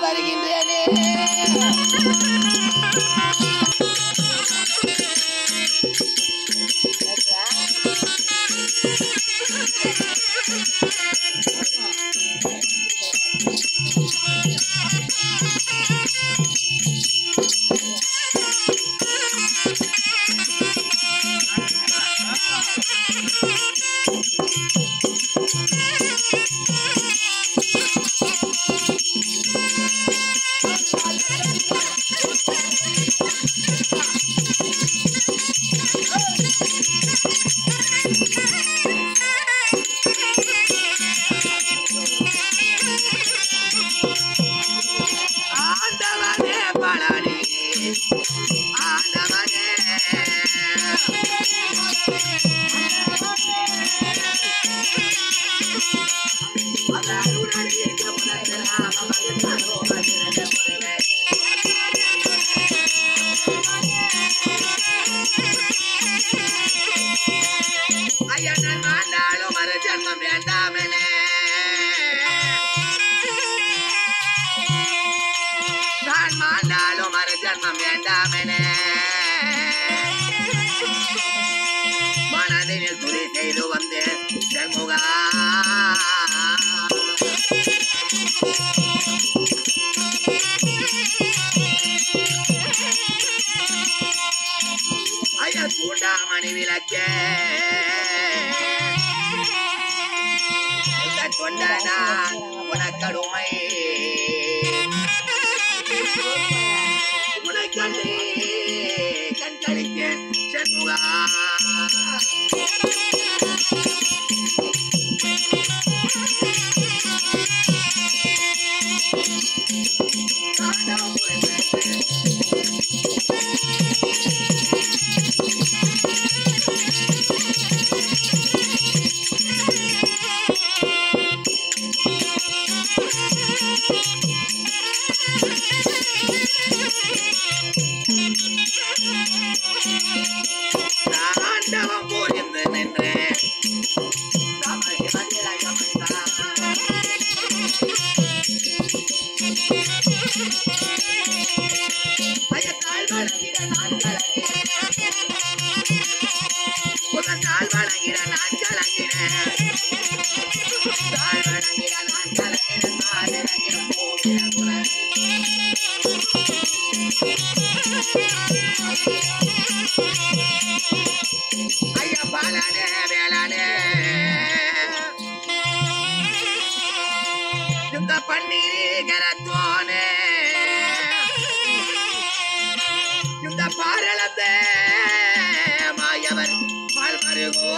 வருகின்றேனே ஐயன் மாண்டாலும் மறு ஜன்மம் வேண்டாமனே நான் மாண்டாலும் மறு ஜன்மம் வேண்டாமனே மனதில் குறி செய்து வந்தேன் செல்முகா ஐயா தூண்டாமணி விளக்கே கொண்ட நான் உனக்கடுமை உனக்கண்டு கண்களித்தேன் செல்முகா தாண்டவம் புரிந்து நின்று ஐயத்தால் வழங்கிற நான் கலங்கிறேன் முதல் வழங்கிற நான் கலங்கிறேன் தாழ் வழங்கிற நான் கலங்கிறேன் தாழ் இறங்கிற போகிற குரல் ஐயா பாலானே வேளானே இந்த பன்னீரி கரத்தோனே இந்த பாரளத்தே மாயவர் மால்மருகோ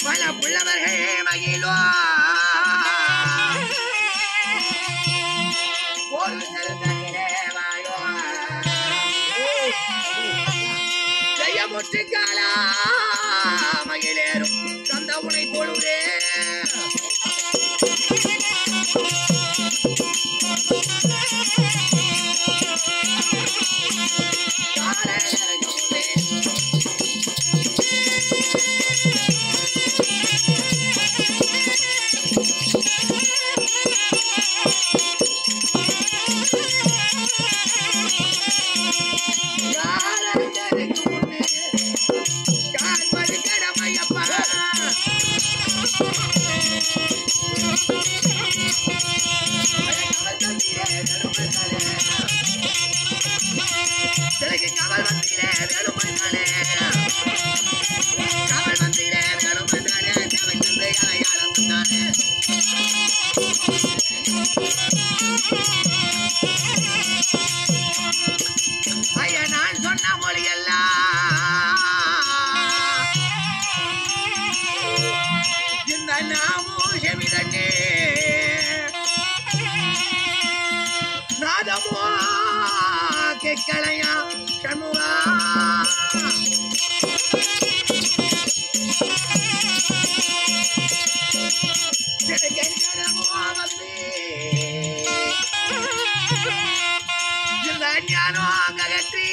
பல புள்ளவர்கள் மகிழ்வா ஜெயமுற்றிக்காலா மகிழேறும் கந்த உனை பொழுதே ஐயா நான் சொன்ன மொழியெல்லாம் இந்த நாமோ செவிதே நாதமோ கேட்கலையா சண்முகா ஞானோ அங்ககற்றி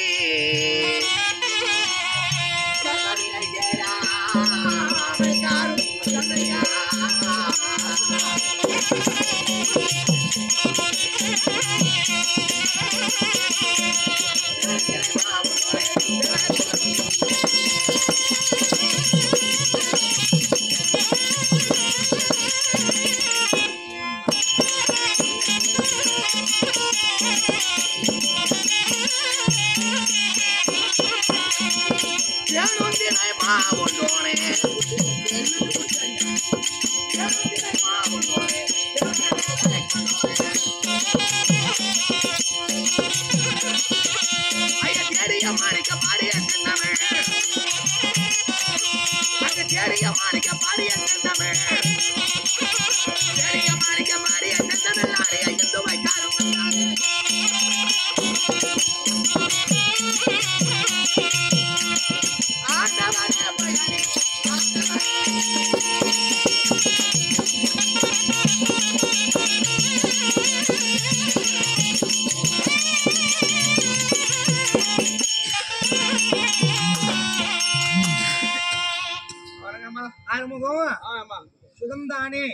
சுகம்தானே?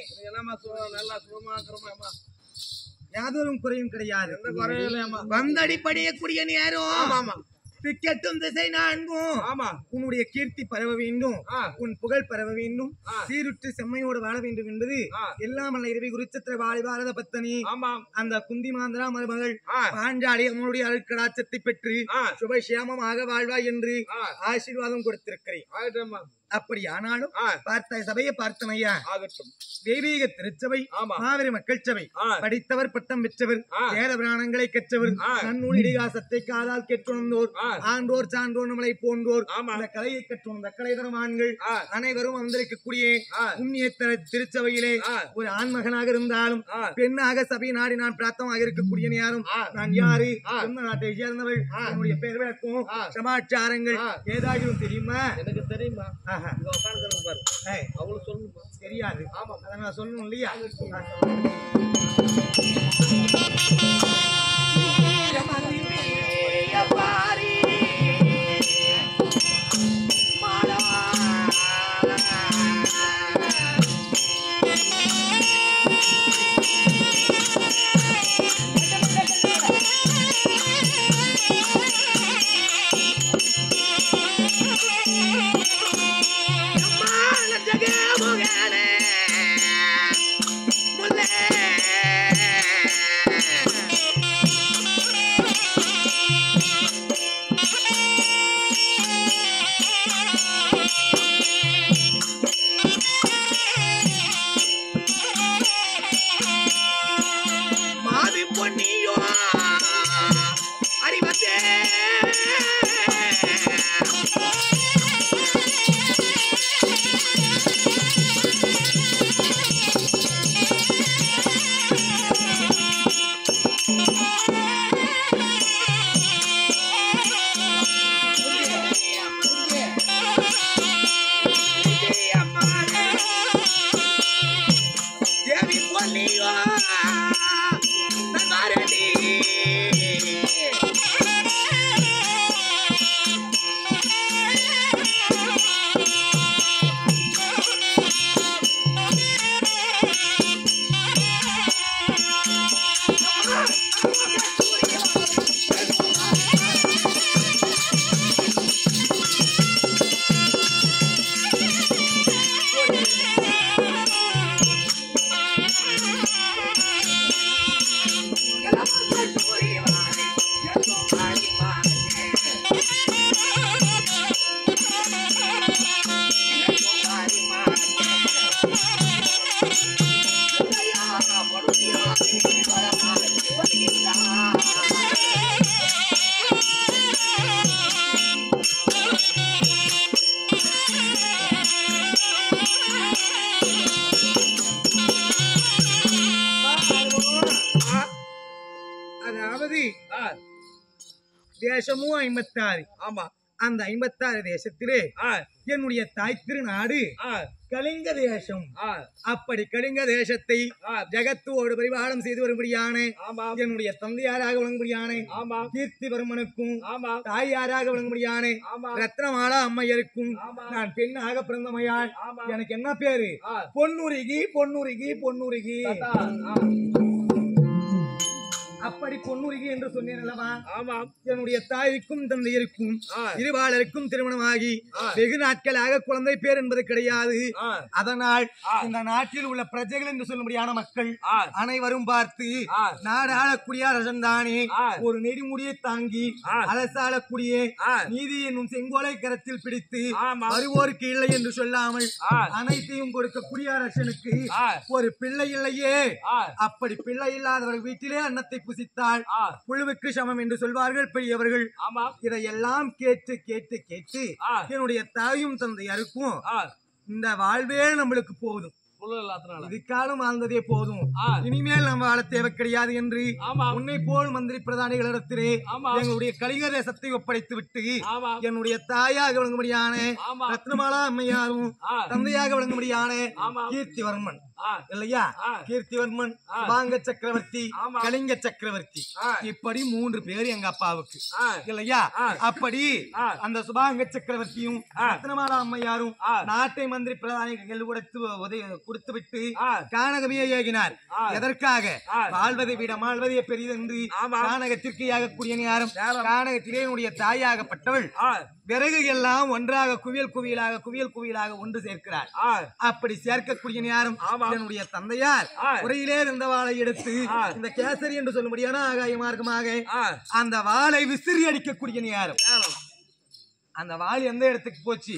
யாதொரும் குறையும் கிடையாது. வந்தடிப்படையக்கூடிய நேரம் திக்கெட்டும் திசை நான்கும். உன்னுடைய கீர்த்தி பரவ வேண்டும், உன் புகழ் பரவ வேண்டும், சீருற்று செம்மையோடு வாழ வேண்டும் என்பது எல்லாம் அல்ல இரவி குறிச்சத்திர வாழி பாரத பத்தனி அந்த குந்தி மாந்திரா மருமகள் பாஞ்சாலி அவனுடைய அருட்கடாட்சத்தை பெற்று சுபசியாமமாக வாழ்வாய் என்று ஆசீர்வாதம் கொடுத்திருக்கிறேன். அப்படி ஆனாலும் பார்த்த சபையை பார்த்தனையா தெய்வீக திருச்சபை மாவீர மக்கள் சபை படித்தவர் பட்டம் பெற்றவர் வேத பிராணங்களை கற்றவர் நன்னூல் இடிகாசத்தை காதால் கேட்டுணர்ந்தோர் ஆண்டோர் சான்றோர் நம்மளை போன்றோர் அந்த கலையை கற்றுணர்ந்த கலைதரம் ஆண்கள் அனைவரும் வந்திருக்கக்கூடிய புண்ணிய திருச்சபையிலே ஒரு ஆண்மகனாக இருந்தாலும் பெண்ணாக சபை நாடி நான் பிரார்த்தமாக இருக்கக்கூடிய நேரம் நான் யாரு சொந்த நாட்டை சேர்ந்தவள் என்னுடைய பெயர் விளக்கும் சமாச்சாரங்கள் ஏதாச்சும் தெரியுமா? எனக்கு தெரியுமா? அவ்வளவு சொல்லணும் தெரியாது. அதை நான் சொல்லணும் இல்லையா? தேசமும் 56. ஆமா, அந்த 56 தேசத்திலே என்னுடைய தாய் திருநாடு கலிங்க தேசம். அப்படி கலிங்க தேசத்தை ஜகத்தோடு பரிபாலம் செய்து வரும்படியான என்னுடைய தந்தையாராக விளங்கும்படியான கீர்த்திவர்மனுக்கும் தாயாராக விளங்கும்படியான ரத்னமாலா அம்மையருக்கும் நான் பெண்ணாக பிறந்தமையால் எனக்கு என்ன பேரு? பொன்னுருகி பொன்னுருகி பொன்னுருகி. அப்படி பொன்னுருகி என்று சொன்னேன் அல்லவா? என்னுடைய தாய்க்கும் தந்தையருக்கும் இருபாலருக்கும் திருமணமாகி வெகு நாட்களாக குழந்தை பேர் என்பது கிடையாது. அதனால் இந்த நாட்டில் உள்ள பிரஜைகள் என்று சொல்லும்படியான மக்கள் அனைவரும் பார்த்து நாடாளக்கூடிய அரசன்தானே ஒரு நெறிமுடியை தாங்கி அரசாளக்கூடிய நீதி என்னும் செங்கோலை கரத்தில் பிடித்து வருவோருக்கு இல்லை என்று சொல்லாமல் அனைத்தையும் கொடுக்கக்கூடிய அரசனுக்கு ஒரு பிள்ளை இல்லையே. அப்படி பிள்ளை இல்லாதவர்கள் வீட்டிலே அன்னத்தை புசித்தால் புழுவுக்கு சமம் என்று சொல்வார்கள் பெரியவர்கள். இதையெல்லாம் கேட்டு கேட்டு கேட்டு என்னுடைய தாயும் தந்தையருக்கும் இந்த வாழ்வே நம்மளுக்கு போதும், இதுக்காலம் வாழ்ந்ததே போதும், இனிமேல் நம்ம வாழ தேவை கிடையாது என்று உன்னை போல் மந்திரி பிரதானிகளிடத்திலே எங்களுடைய கலிங்க தேசத்தை ஒப்படைத்து விட்டு என்னுடைய தாயாக விளங்கும்படியான ரத்னமாலா அம்மையாரும் தந்தையாக விளங்கும்படியான கீர்த்திவர்மன் இல்லையா? கீர்த்திவர்மன், சுபாங்க சக்கரவர்த்தி, கலிங்க சக்கரவர்த்தி, இப்படி 3 பேர் எங்க அப்பாவுக்கு இல்லையா? அப்படி அந்த சுபாங்க சக்கரவர்த்தியும் ரத்னமாலா அம்மையாரும் நாட்டை மந்திரி பிரதானிகள் கொடுத்து விட்டு கானகமே ஏகினார். எதற்காக? வாழ்வதை விட மாழ்வதே பெரிதென்று கானகத்திற்கு யாகக்கூடிய நேரம் கானகத்திலே என்னுடைய தாயாகப்பட்டவள் விறகு எல்லாம் ஒன்றாக குவியல் குவியலாக ஒன்று சேர்க்கிறார். அப்படி சேர்க்கக்கூடிய நேரம் என்னுடைய தந்தையார் உரையிலே இருந்த வாளை எடுத்து இந்த கேசரி என்று சொல்லும்படியான ஆகாய மார்க்கமாக அந்த வாளை விசிறி அடிக்கக்கூடிய நேரம் அந்த வாள் எந்த இடத்துக்கு போச்சு?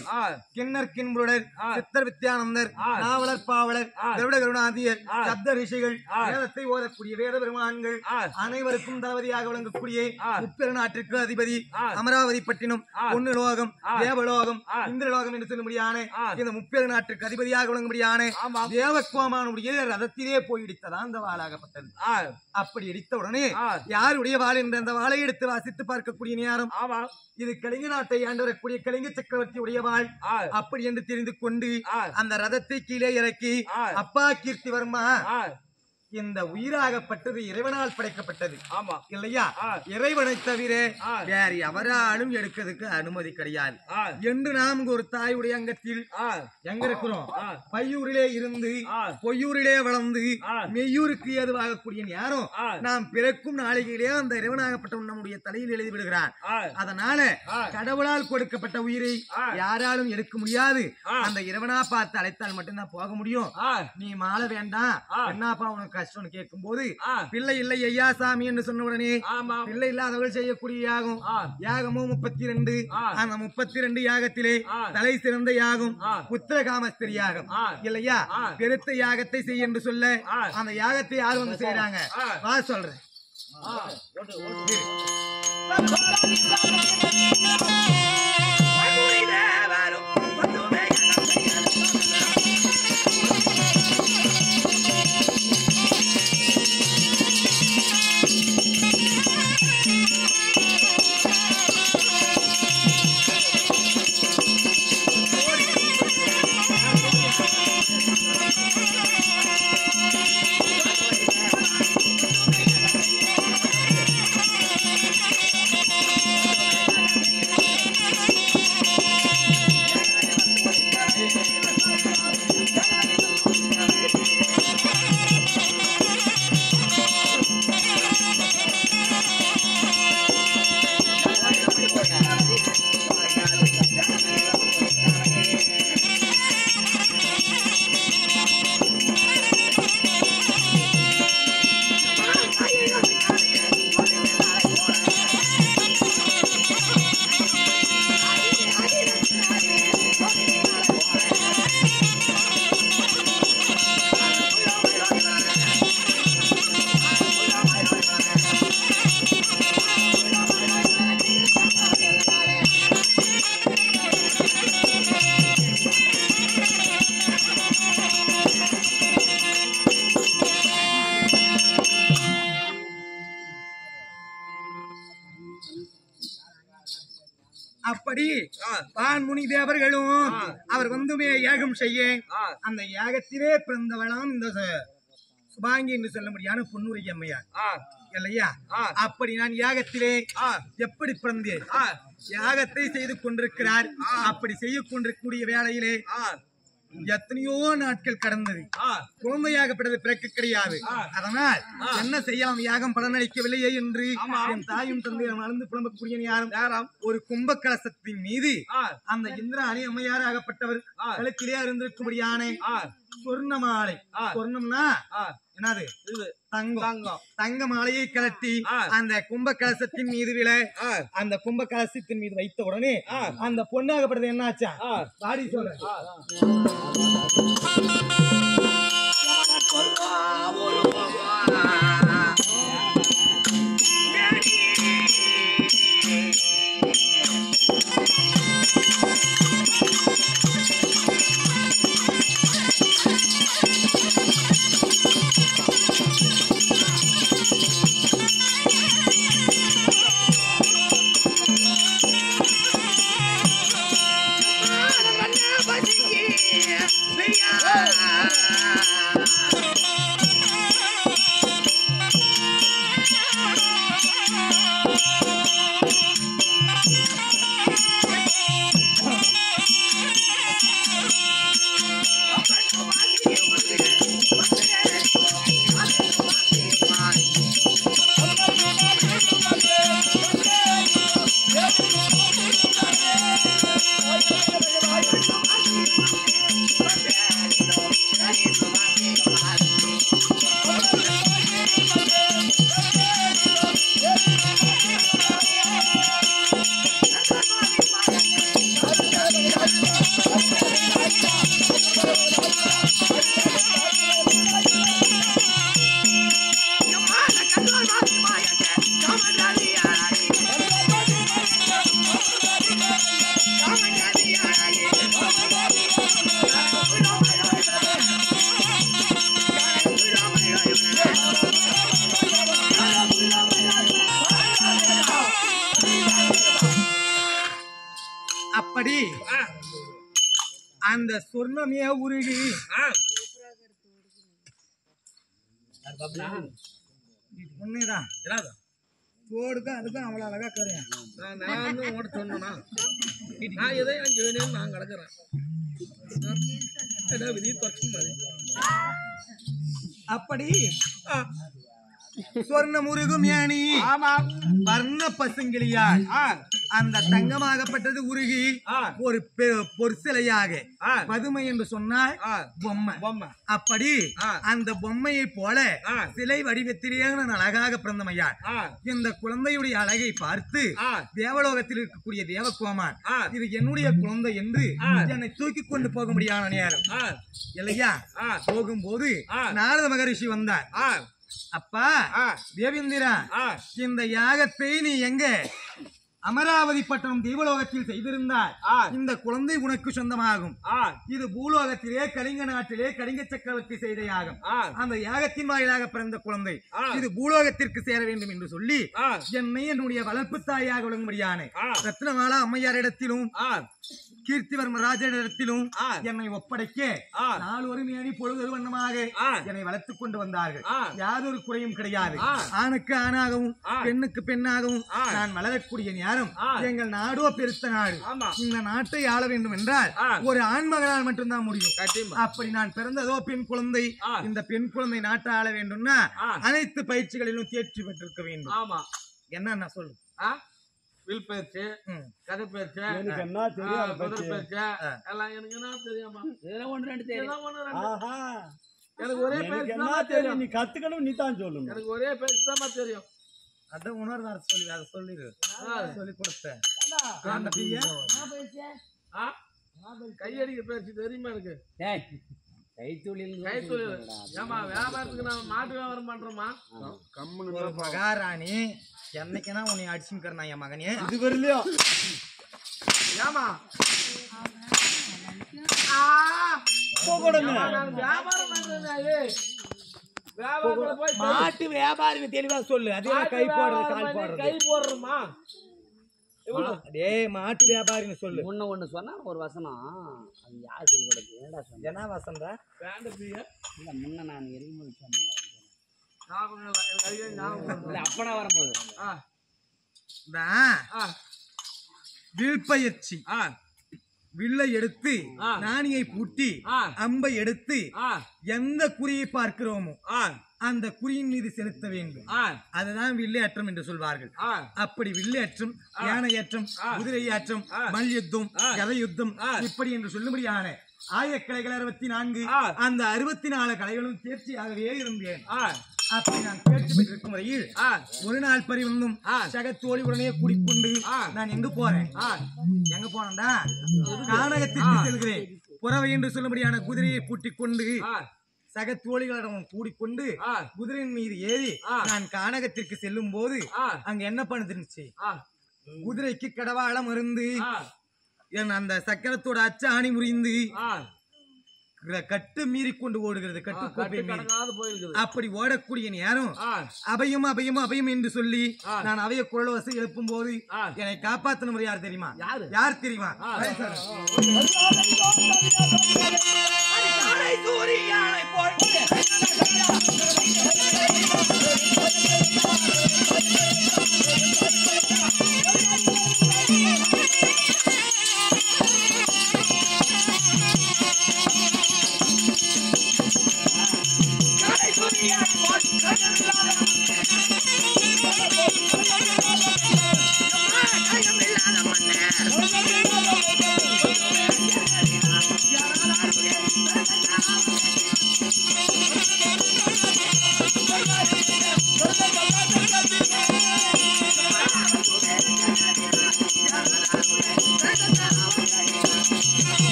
கிண்ணர் கிண்புடர், சித்தர் வித்யானந்தர், நாவலர் பாவலர், கருட கருணாதியர், சப்த ரிஷிகள், வேதத்தை ஓதக்கூடிய வேத பெருமான்கள் அனைவருக்கும் தளபதியாக விளங்கக்கூடிய முப்பெரு நாட்டிற்கு அதிபதி அமராவதி பட்டினம், பொன்னு லோகம், தேவலோகம், இந்திரலோகம் என்று சொல்லும்படியான இந்த முப்பெரு நாட்டிற்கு அதிபதியாக விளங்கும்படியான தேவக்குமாரனுடைய ரதத்திலே போய் இடித்ததான் அந்த வாளாகப்பட்டது. அப்படி இடித்த உடனே யாருடைய வாள் என்ற அந்த வாளை எடுத்து வாசித்து பார்க்கக்கூடிய நேரம் இது கலிங்க நாட்டை ஆண்டவரக்கூடிய கலிங்க சக்கரவர்த்தி உடையவாள் அப்படி என்று தெரிந்து கொண்டு அந்த ரதத்தை கீழே இறக்கி, அப்பா கீர்த்திவர்மா, இந்த உயிராகப்பட்டது இறைவனால் படைக்கப்பட்டது இல்லையா? இறைவனை தவிர வேற எவராலும் எடுக்கிறதுக்கு அனுமதி கிடையாது என்று நாம் ஒரு தாயுடைய அங்கத்தில் எங்க இருக்கிறோம்? பையூரிலே இருந்து பொய்யூரிலே வளர்ந்து மெய்யூருக்கு ஏதுவாகக்கூடிய நேரம் நாம் பிறக்கும் நாளிகையிலே அந்த இறைவனாகப்பட்ட நம்முடைய தலையில் எழுதி விடுகிறான். அதனால கடவுளால் கொடுக்கப்பட்ட உயிரை யாராலும் எடுக்க முடியாது. அந்த இறைவனா பார்த்து அழைத்தால் மட்டும்தான் போக முடியும். நீ மாலை வேண்டாம், என்னப்பா உனக்கு கஷ்டம் கேட்கும் போது பிள்ளை இல்லை ஐயா சாமி என்று சொன்ன உடனே பிள்ளை இல்லாதவர்கள் செய்யக்கூடிய யாகம் யாகமும் 32. அந்த 32 யாகத்திலே தலை சிறந்த யாகம் புத்திரகாமஸ்திரி யாகம் இல்லையா? பெருத்த யாகத்தை செய்ய என்று சொல்ல அந்த யாகத்தை யார் வந்து செய்யறாங்க? வா சொல்றேன். அப்படி வான்முனி தேவர்களும் அவர் வந்துமே யாகம் செய்ய அந்த யாகத்திலே பிறந்தவளாம் இந்த சுபாங்கி என்று சொல்ல முடியாத பொன்னுரை அம்மையார் இல்லையா? அப்படி நான் யாகத்திலே எப்படி பிறந்தேன்? யாகத்தை செய்து கொண்டிருக்கிறார். அப்படி செய்ய கொண்டிருக்கூடிய வேளையிலே எத்தனையோ நாட்கள் கடந்தது. குழந்தையாகப்பட்டது பிறக்க கிடையாது. அதனால் என்ன செய்யலாம்? யாகம் பலனளிக்கவில்லையே என்று என் தாயும் தந்தையும் மறந்து புலம்பக்கூடிய நேரம் ஒரு கும்ப கலசத்தின் மீது அந்த இந்திராணி அம்மையார் ஆகப்பட்டவர் கழுத்திலே இருந்திருக்கும்படியான சொர்ண மாலை. சொர்ணம்னா என்னது? தங்கம். தங்க மாலையை கலட்டி அந்த கும்ப கலசத்தின் மீது விழ அந்த கும்ப கலசத்தின் மீது வைத்த உடனே அந்த பொண்ணாகப்பட்டது என்ன ஆச்சா? பாடி சொல்ற அப்படி அந்த சொர்ணமே உருகி உண்மைதான் தோடுக்கும் அதுக்கும் அவ்வளவு அழகா கரையா நான் ஓட சொன்னா நான் எதை நான் கிடக்குறேன் அப்படி சொர்ண முருகும் யானி வர்ண பசுங்கிளியால் அந்த தங்கமாகப்பட்டது உருகி ஒரு பொற்சிலையாக பதுமை என்று சொன்னால் பொம்மை அப்படி அந்த பொம்மையை போல சிலை வடிவத்திலேயே நான் அழகாக பிறந்தமையார் இந்த குழந்தையுடைய அழகை பார்த்து தேவலோகத்தில் இருக்கக்கூடிய தேவகோமான் இது என்னுடைய குழந்தை என்று என்னை தூக்கி கொண்டு போக முடியாத நேரம் இல்லையா போகும்போது நாரத மகரிஷி வந்தார் அப்பா தேவேந்திரா இந்த யாகத்தை நீ எங்க அமராவதி பட்டணம் தீபலோகத்தில் செய்திருந்தால் இந்த குழந்தை உனக்கு சொந்தமாகும் இது பூலோகத்திலே கலிங்க நாட்டிலே கலிங்க சக்கரவர்த்தி செய்த யாகம் அந்த யாகத்தின் வாயிலாக பிறந்த குழந்தை இது பூலோகத்திற்கு சேர வேண்டும் என்று சொல்லி என்னை என்னுடைய வளர்ப்பு தாயாக விளங்கும்படியான ரத்னமாலா அம்மையாரிடத்திலும் கீர்த்திவர்ம ராஜனிடத்திலும் என்னை ஒப்படைக்க நாலு ஒரு மேனி பொழுது வண்ணமாக என்னை வளர்த்துக் கொண்டு வந்தார்கள் யாதொரு குறையும் கிடையாது ஆணுக்கு ஆணாகவும் பெண்ணுக்கு பெண்ணாகவும் நான் வளரக்கூடிய நேரம் எங்கள் நாடோ பெருத்த நாடு இந்த நாட்டை ஆள வேண்டும் என்றால் ஒரு ஆண்மகனால் மட்டும்தான் முடியும் அப்படி நான் பிறந்ததோ பெண் குழந்தை இந்த பெண் குழந்தை நாட்டை ஆள வேண்டும்னா அனைத்து பயிற்சிகளிலும் தேர்ச்சி பெற்றிருக்க வேண்டும் என்ன சொல்லு வில் பயிற்சி கதை பயிற்சி எனக்கு என்ன தெரியும் பயிற்சி எல்லாம் எனக்கு என்ன தெரியுமா ஒன்று ரெண்டு தெரியும் எனக்கு ஒரே பயிற்சி என்ன தெரியும் நீ கத்துக்கணும் நீ தான் சொல்லணும் எனக்கு ஒரே பயிற்சி தான் தெரியும் அதான் உணர்வு சொல்லி அதை சொல்லிடு சொல்லி கொடுத்தேன் கையடிக்க பயிற்சி தெரியுமா எனக்கு கைத்தொழில் ஏமா வியாபாரத்துக்கு நான் மாட்டு வியாபாரம் பண்றோமா கம்முன்னு மகாராணி என்னைக்குன்னா உன்னை அடிச்சுக்கிறேன் என் மகனே இது வரலையோ ஏமா மாட்டு வியாபாரி தெளிவா சொல்லு அதே கை போடுறது கால் போடுறது கை போடுறோமா மாட்டு வியாபாரின்னு சொல்லு ஒண்ணு சொன்னா ஒரு வசனம் அது யார் சொல்றது ஏடா சொன்ன என்ன வசனம் இல்ல முன்ன நான் எரிமொழி சொன்னேன் அப்பனா வரும்போது வில் பயிற்சி வில்லை எடுத்து நாணியை பூட்டி அம்பை எடுத்து எந்த குறியை பார்க்கிறோமோ அந்த குறியின் மீது செலுத்த வேண்டும் அதுதான் வில்லையற்றம் என்று சொல்வார்கள் அப்படி வில்லையற்றம் யானையற்றம் குதிரையற்றம் மல்யுத்தம் கதையுத்தம் இப்படி என்று சொல்லும்படியான ஆயக்கலைகள் 64 அந்த 64 கலைகளும் தேர்ச்சியாகவே இருந்தேன் அப்படி நான் தேர்ச்சி பெற்றிருக்கும் வரையில் ஒரு நாள் பரிவந்தும் சகத்தோழி உடனே கூடிக்கொண்டு நான் எங்க போறேன் எங்க போனேன்டா கானகத்திற்கு செல்கிறேன் புறவை என்று சொல்லும்படியான குதிரையை பூட்டிக் கொண்டு சக தோழிகளிடம் கூடிக்கொண்டு குதிரையின் மீது ஏறி நான் கானகத்திற்கு செல்லும் போது அங்க என்ன பண்ணுச்சு குதிரைக்கு கடவாளம் இருந்து அந்த சக்கரத்தோட அச்சாணி முறிந்து கட்டு மீறி கொண்டு ஓடுகிறது அப்படி ஓடக்கூடிய நேரம் அபயம் அபயம் அபயம் என்று சொல்லி நான் அவைய குரல் வசை எழுப்பும் போது என்னை காப்பாத்தின யார் தெரியுமா யார் தெரியுமா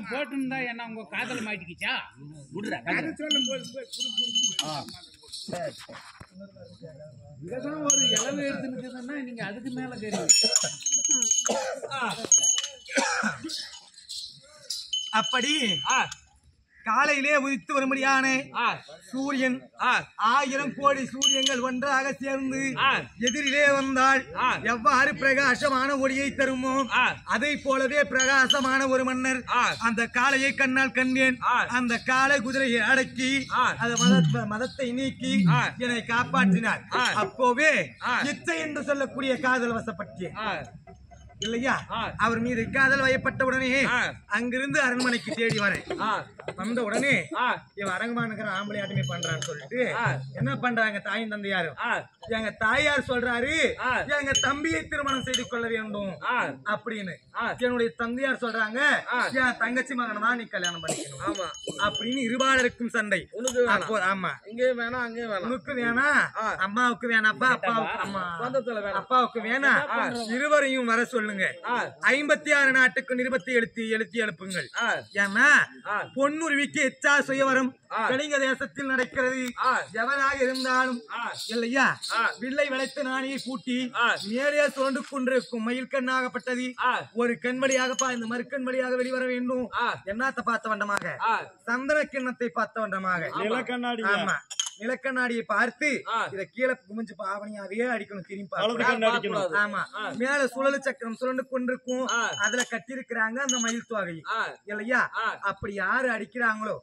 போட்டுருந்தா என்ன உங்க காதல் மாட்டிக்கிச்சா சொல்லும் போது ஒரு இளவு எடுத்துன்னு நீங்க அதுக்கு மேல தெரியும். அப்படி காலையிலே உதித்து வரும்படியான சூரியன் 1000 கோடி சூரியன்கள் ஒன்றாக சேர்ந்து எதிரிலே வந்தால் எவ்வாறு பிரகாசமான ஒளியை தருமோ அதை போலவே பிரகாசமான ஒரு மன்னர் அந்த காளையை கண்ணால் கண்டேன். அந்த காளை குதிரையை அடக்கி மதத்தை நீக்கி என்னை காப்பாற்றினார். அப்போவே இச்சை என்று சொல்லக்கூடிய காதல் வசப்பட்டேன் இல்லையா? அவர் மீது காதல் வயப்பட்டவுடனே அங்கிருந்து அரண்மனைக்கு தேடி வரேன். வந்த உடனே இவன் அரங்கமானுக்கிற ஆம்பளை ஆட்டமே பண்றான்னு சொல்லிட்டு என்ன பண்றாங்க தாயும் தந்தையாரும்? எங்க தாயார் சொல்றாரு எங்க தம்பியை திருமணம் செய்து கொள்ள வேண்டும் அப்படின்னு. என்னுடைய தந்தையார் சொல்றாங்க என் தங்கச்சி மகனை தான் நீ கல்யாணம் பண்ணிக்கணும் அப்படின்னு இருபாலருக்கும் சண்டை. ஆமா, இங்கே வேணாம் அங்கே வேணாம், உனக்கு வேணாம், அம்மாவுக்கு வேணாப்பா, அப்பாவுக்கு வேணாம், இருவரையும் வர சொல்லுங்க. 56 நாட்டுக்கு நிருபத்தை எழுத்தி எழுப்புங்கள். ஏன்னா பொன்னுருவிக்கு எச்சா சுயவரம் கலிங்க தேசத்தில் நடக்கிறது. எவராக இருந்தாலும் இல்லையா வில்லை வளைத்து நாணியை கூட்டி நேரே தோண்டு கொண்டிருக்கும் மயில் கண்ணாகப்பட்டது ஒரு கண்வழியாக இந்த மறுக்கண் வழியாக வெளிவர வேண்டும். என்னத்தை பார்த்த வண்டமாக சந்திர கிண்ணத்தை பார்த்த வண்டமாக ஆமா நிலக்கண்ணாடியை பார்த்து இத கீழே குமிஞ்சு பாவனையாவே அடிக்கணும், திரும்பி. ஆமா, மேல சுழல் சக்கரம் சுழண்டு கொண்டிருக்கும், அதுல கட்டிருக்கிறாங்க அந்த மயில் தொகை இல்லையா? அப்படி யாரு அடிக்கிறாங்களோ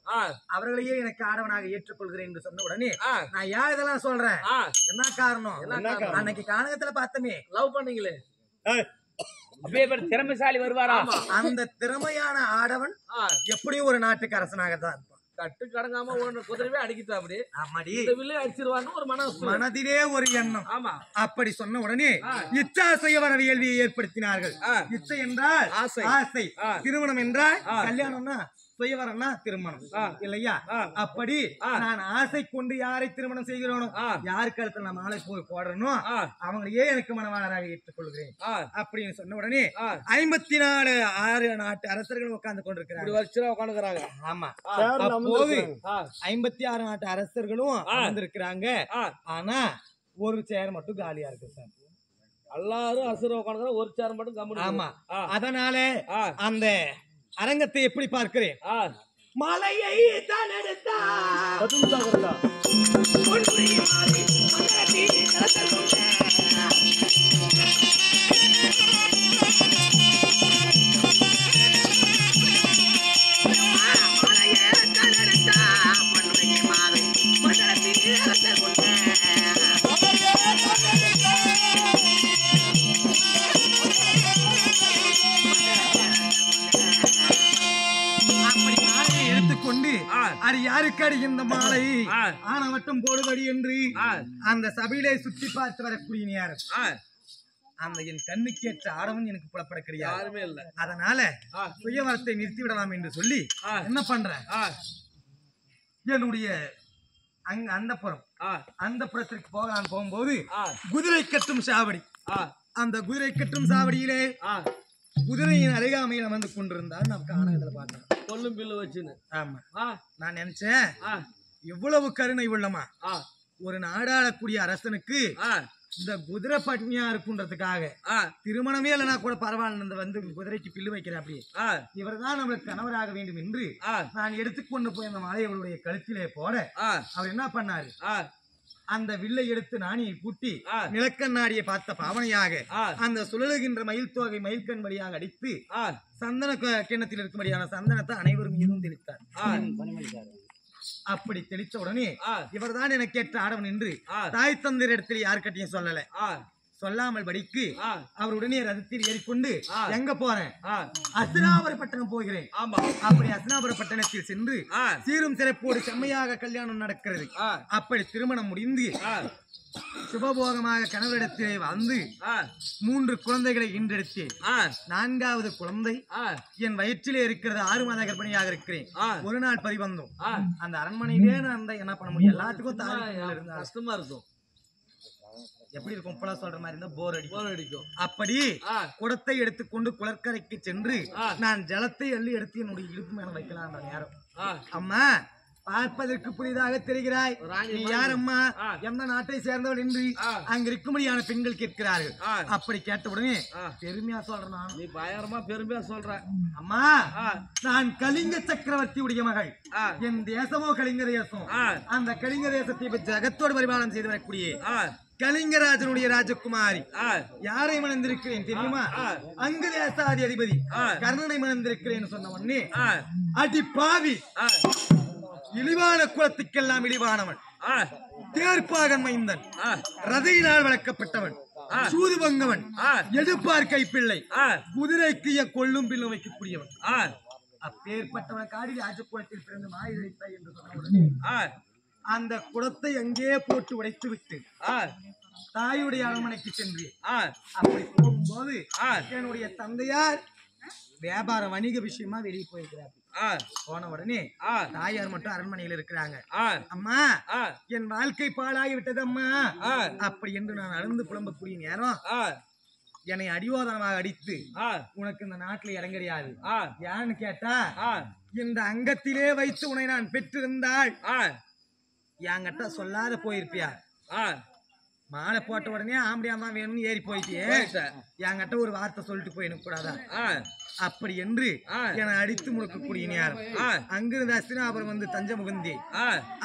அவர்களையே எனக்கு ஆடவனாக ஏற்றுக்கொள்கிறேன் என்று சொன்ன உடனே நான் ஏன் இதெல்லாம் சொல்றேன்? என்ன காரணம்? அன்னைக்கு கானகத்துல பார்த்தமே லவ் பண்ணீங்களே, திறமைசாலி வருவாரா? அந்த திறமையான ஆடவன் எப்படியும் ஒரு நாட்டுக்கு அரசனாகத்தான் இருப்பான். கட்டு கடங்காம குதிரவே அடிக்கிட்டா அப்படி அடிச்சிருவான்னு ஒரு மனதிலே ஒரு எண்ணம். ஆமா, அப்படி சொன்ன உடனே இச்சா சுயவர வேள்வியை ஏற்படுத்தினார்கள். இச்சை என்றால் ஆசை, திருமணம் என்றால் கல்யாணம்னா சுயவரம்னா திருமணம் இல்லையா? அப்படி நான் ஆசை கொண்டு யாரை திருமணம் செய்கிறோனோ, யாரு கழுத்துல நான் மாலை போய் போடணும், அவங்களையே எனக்கு மனவாளராக ஏற்றுக் கொள்கிறேன் அப்படின்னு சொன்ன உடனே 54 நாட்டு அரசர்கள் உட்கார்ந்து கொண்டிருக்கிறாங்க. ஆமா, அப்போது 56 நாட்டு அரசர்களும் வந்திருக்கிறாங்க. ஆனா ஒரு சேர் மட்டும் காலியா இருக்கு சார். எல்லாரும் அசுர உட்காந்து ஒரு சேர் மட்டும் கம்பெனி. ஆமா, அதனால அந்த அரங்கத்தை எப்படி பார்க்கிறேன்? மலையை தான் எடுத்தா அது யாருக்கு அடி இந்த மாலை ஆன மட்டும் போடுபடி என்று அந்த சபையிலே சுற்றி பார்த்து வரக்கூடிய நேரம் அந்த என் கண்ணுக்கேற்ற ஆடவன் எனக்கு புலப்பட கிடையாது. அதனால சுயவரத்தை நிறுத்திவிடலாம் என்று சொல்லி என்ன பண்றேன், என்னுடைய அந்த புறத்திற்கு போக நான் போகும்போது குதிரை கட்டும் சாவடி, அந்த குதிரை கட்டும் சாவடியிலே குதிரையின் அருகாமையில வந்து கொண்டிருந்தார். நான் காணகத்துல பார்த்தேன் கொல்லும் பில்லு வச்சுன்னு. ஆமா, நான் நினைச்சேன் இவ்வளவு கருணை உள்ளமா ஒரு நாடாளக்கூடிய அரசனுக்கு இந்த குதிரை பட்னியா இருக்குன்றதுக்காக திருமணமே இல்லைன்னா கூட பரவாயில்ல, வந்து குதிரைக்கு பில்லு வைக்கிற அப்படி இவர் தான் நம்மளுக்கு கணவராக வேண்டும் என்று நான் எடுத்துக்கொண்டு போய் அந்த மாலை அவருடைய கழுத்திலே போட அவர் என்ன பண்ணாரு, அந்த வில்லை எடுத்து நாணியை பூட்டி நிலக்கண்ணாடியை பார்த்த பாவனையாக அந்த சுழலுகின்ற மயில் தொகை மயில்கண் வழியாக அடித்து சந்தன கிண்ணத்தில் இருக்கும்படியான சந்தனத்தை அனைவரும் மீதும் தெளித்தார். அப்படி தெளித்த உடனே இவர் தான் எனக்கு ஏற்ற ஆடவன் என்று தாய் தந்தையர் இடத்தில் யாருக்கிட்டையும் சொல்லல. சொல்லாமல் படிக்கு அவர் உடனே ரதத்தில் ஏறிக்கொண்டு எங்க போறேன், அஸ்தினாபுர பட்டணம் போகிறேன். அப்படி அஸ்தினாபுர பட்டணத்தில் சென்று சீரும் சிறப்போடு செம்மையாக கல்யாணம் நடக்கிறது. அப்படி திருமணம் முடிந்து சுபபோகமாக கணவரிடத்திலே வந்து 3 குழந்தைகளை ஈன்றெடுத்தேன். 4வது குழந்தை என் வயிற்றிலே இருக்கிறது. 6 மாத கர்ப்பிணியாக இருக்கிறேன். ஒரு நாள் பரிவந்தோம். அந்த அரண்மனையிலே நான் என்ன பண்ண முடியும், எல்லாத்துக்கும் தாய் இருந்தா கஷ்டமா இருக்கும். எப்படி இருக்கும், இப்பெல்லாம் சொல்ற மாதிரி இருந்தா போர் அடிக்கும். அப்படி குடத்தை எடுத்துக்கொண்டு குளக்கரைக்கு சென்று நான் ஜலத்தை அள்ளி எடுத்து என்னுடைய இடுப்பு மேல வைக்கலாம். நேரம் அம்மா பார்ப்பதற்கு புதிதாக தெரிகிறாய், நீ யார் அம்மா, எந்த நாட்டை சேர்ந்தவள் என்று அங்க இருக்கும்படியான பெண்கள் கேட்கிறார்கள். அப்படி கேட்ட உடனே பெருமையா சொல்றேன், நீ பயங்கரமா பெருமையா சொல்ற. அம்மா நான் கலிங்க சக்கரவர்த்தி உடைய மகள். என் தேசமோ கலிங்க தேசம். அந்த கலிங்க தேசத்தை ஜகத்தோடு பரிபாலனம் செய்து வரக்கூடிய கலிங்கராஜனுடைய ராஜகுமாரி. யாரை மணந்திருக்கிறேன் தெரியுமா, அங்கு தேசாதி அதிபதி கர்ணனை மணந்திருக்கிறேன் சொன்ன உடனே அடி பாவி, இழிவான குலத்துக்கெல்லாம் இழிவானவன், தேர்ப்பாகன் மைந்தன், ரதையினால் வளர்க்கப்பட்டவன், சூது பங்கவன், எடுப்பார் கைப்பிள்ளை, குதிரைக்கு கொள்ளும் பில்லும் வைக்கக்கூடியவன், அப்பேற்பட்டவன் காடி ராஜகுலத்தில் பிறந்து மாயிழைத்தாய் என்று சொன்ன உடனே அந்த குடத்தை அங்கே போட்டு உடைத்து விட்டு தாயுடைய அரண்மனைக்கு சென்று அப்படி போகும்போது என்னுடைய தந்தையார் வியாபார வணிக விஷயமா வெளியே போயிருக்கிறார். போன உடனே தாயார் மட்டும் அரண்மனையில் இருக்கிறாங்க. அம்மா என் வாழ்க்கை பாழாகி விட்டது அம்மா. அப்படி என்று நான் அழுந்து புலம்பக்கூடிய நேரம் என்னை அடிவாதனமாக அடித்து உனக்கு இந்த நாட்டில் இடம் கிடையாது ஏன்னு கேட்டா, இந்த அங்கத்திலே வைத்து உன்னை நான் பெற்றிருந்தாள் என்கிட்ட சொல்லாத போயிருப்பியா. மாலை போட்ட உடனே ஆம்படியா தான் வேணும்னு ஏறி போயிட்டே என்கிட்ட ஒரு வார்த்தை சொல்லிட்டு போயிடணும் கூடாதா. அப்படி என்று என்னை அடித்து முழுக்கக்கூடிய நேரம் அங்கிருந்து அஸ்தினாபுரம் வந்து தஞ்சம் முகுந்தி.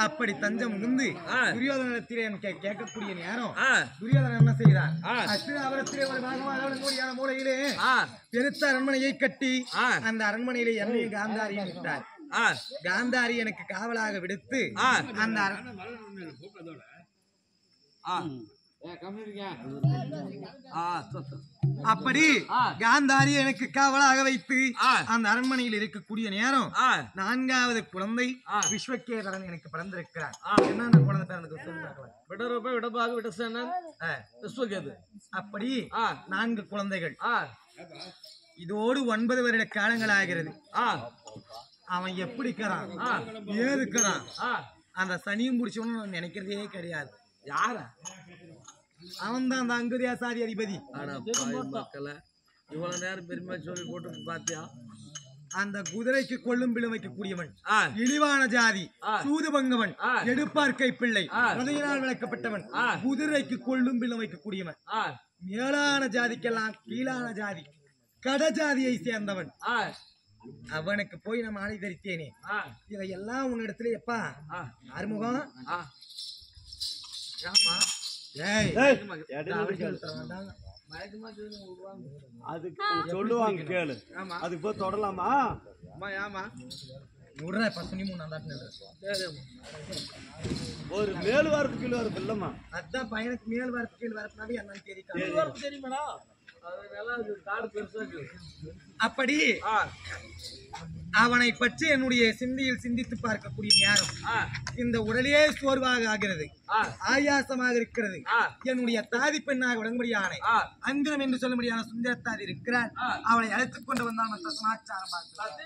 அப்படி தஞ்சம் முகுந்து துரியோதனத்திலே கேட்கக்கூடிய நேரம் துரியோதனன் என்ன செய்கிறார், அஸ்தினாபுரத்திலே ஒரு பாகமான மூலையிலே பெருத்த அரண்மனையை கட்டி அந்த அரண்மனையிலே என்னையும் காந்தாரியும் விட்டார். காந்தாரி எனக்கு காவலாக விடுத்து அந்த அப்படி காந்தாரி எனக்கு காவலாக வைத்து அந்த அரண்மனையில் இருக்கக்கூடிய நேரம் 4வது குழந்தை விஸ்வகேதரன் எனக்கு பிறந்திருக்கிறார். என்ன குழந்தை பிறந்தது? அப்படி 4 குழந்தைகள். இதோடு 9 வருட காலங்கள் ஆகிறது. அவன் எப்படி இருக்கிறான், ஏதுக்கிறான், அந்த சனியும் பிடிச்சவனு நினைக்கிறதே கிடையாது. யார அவன் தான் அந்த அங்குதேசாதி அதிபதி. இவ்வளவு நேரம் பெருமை சொல்லி போட்டு பாத்தியா, அந்த குதிரைக்கு கொள்ளும் பிளம் வைக்கக்கூடியவன், இழிவான ஜாதி, சூதுபங்கவன், எடுப்பார்க்கை பிள்ளை, ரதையினால் விளக்கப்பட்டவன், குதிரைக்கு கொள்ளும் பிளம் வைக்கக்கூடியவன், மேலான ஜாதிக்கெல்லாம் கீழான ஜாதி, கடஜாதியை சேர்ந்தவன். அவனுக்கு போய் நான் மாலை தரித்தேனே. இதையெல்லாம் உன்னிடத்துல எப்பா அறுமுகம் சொல்லுவாங்க கேளு, அதுக்கு போய் தொடலாமா? ஒரு மேல் வாரத்து கீழ் வரப்பு இல்லம்மா, அதான் பையனுக்கு மேல் வாரத்து கீழ் வரப்புனாவே என்னன்னு தெரியுமா? அப்படி அவனை பற்றி என்னுடைய சிந்தையில் சிந்தித்து பார்க்கக்கூடிய நேரம் இந்த உடலே சோர்வாக ஆகிறது, ஆயாசமாக இருக்கிறது. என்னுடைய தாதி பெண்ணாக உடன்படியான அங்கிரம் என்று சொல்லும்படியான சுந்தரத்தாதி இருக்கிறார். அவளை அழைத்துக் கொண்டு வந்தால் மற்ற சமாச்சாரம் பார்க்கலாம்.